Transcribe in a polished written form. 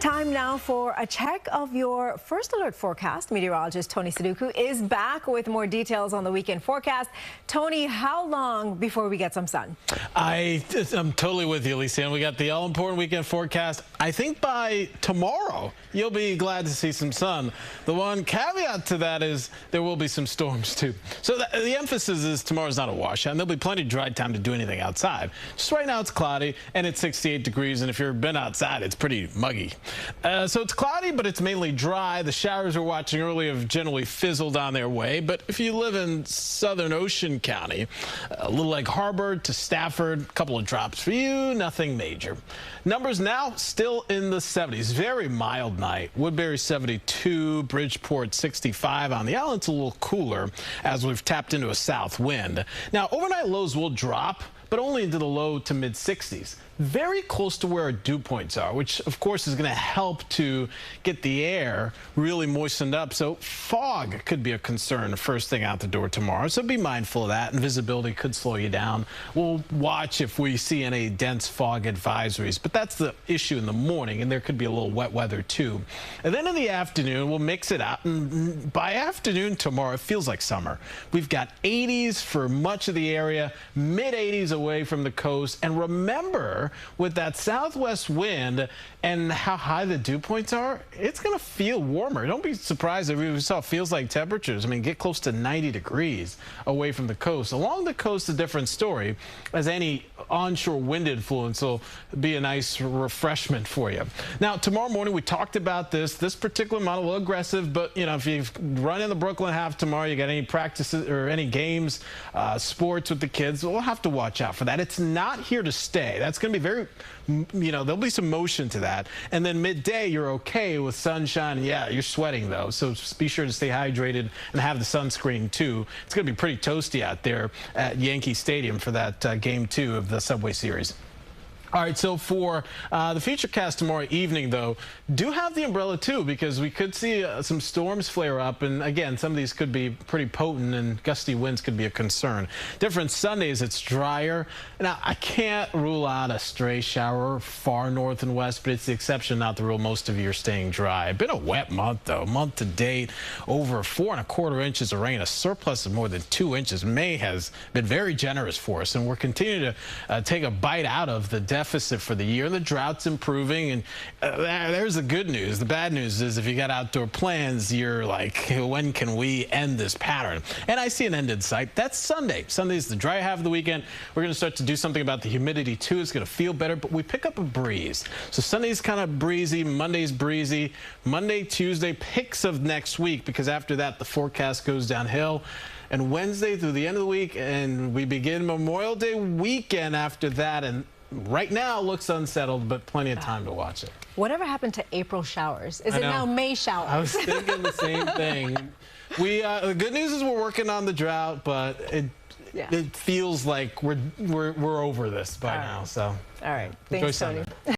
Time now for a check of your first alert forecast. Meteorologist Tony Sadiku is back with more details on the weekend forecast. Tony, how long before we get some sun? I'm totally with you, Lisa. We got the all-important weekend forecast. I think by tomorrow, you'll be glad to see some sun. The one caveat to that is there will be some storms, too. So the emphasis is tomorrow's not a washout, and there'll be plenty of dry time to do anything outside. Just right now, it's cloudy, and it's 68 degrees, and if you've been outside, it's pretty muggy. So it's cloudy, but it's mainly dry. The showers we're watching earlier have generally fizzled on their way, but if you live in southern Ocean County, Little Lake Harbor to Stafford, a couple of drops for you, nothing major. Numbers now still in the 70s. Very mild night. Woodbury 72, Bridgeport 65. On the island, it's a little cooler as we've tapped into a south wind. Now, overnight lows will drop, but only into the low to mid 60s. Very close to where our dew points are, which of course is going to help to get the air really moistened up. So fog could be a concern first thing out the door tomorrow. So be mindful of that, and visibility could slow you down. We'll watch if we see any dense fog advisories, but that's the issue in the morning, and there could be a little wet weather too. And then in the afternoon, we'll mix it out, and by afternoon tomorrow, it feels like summer. We've got 80s for much of the area, mid 80s away from the coast, and remember, with that southwest wind and how high the dew points are, it's going to feel warmer. Don't be surprised if we saw feels like temperatures. I mean, get close to 90 degrees away from the coast. Along the coast, a different story, as any onshore wind influence will be a nice refreshment for you. Now, tomorrow morning, we talked about this particular model, a little aggressive, but, you know, if you've run in the Brooklyn half tomorrow, you got any practices or any games, sports with the kids, we'll have to watch out for that. It's not here to stay. That's going to be very, you know, there'll be some motion to that. And then midday, you're okay with sunshine. Yeah, you're sweating, though, so be sure to stay hydrated and have the sunscreen, too. It's going to be pretty toasty out there at Yankee Stadium for that Game 2 of the Subway Series. All right, so for the Futurecast tomorrow evening, though, do have the umbrella, too, because we could see some storms flare up. And, again, some of these could be pretty potent, and gusty winds could be a concern. Different Sundays, it's drier. Now, I can't rule out a stray shower far north and west, but it's the exception, not the rule. Most of you are staying dry. Been a wet month, though. Month to date, over 4¼ inches of rain, a surplus of more than 2 inches. May has been very generous for us, and we're continuing to take a bite out of the deficit for the year. The drought's improving, and there's the good news. The bad news is if you got outdoor plans, you're like, when can we end this pattern? And I see an end in sight. That's Sunday. Sunday's the dry half of the weekend. We're going to start to do something about the humidity, too. It's going to feel better, but we pick up a breeze. So Sunday's kind of breezy. Monday's breezy. Monday, Tuesday, picks of next week, because after that, the forecast goes downhill. And Wednesday through the end of the week, and we begin Memorial Day weekend after that, and right now, it looks unsettled, but plenty of time to watch it. Whatever happened to April showers? Is it now May showers? I was thinking the same thing. The good news is we're working on the drought, but it feels like we're over this by now. So all right, thanks, Tony.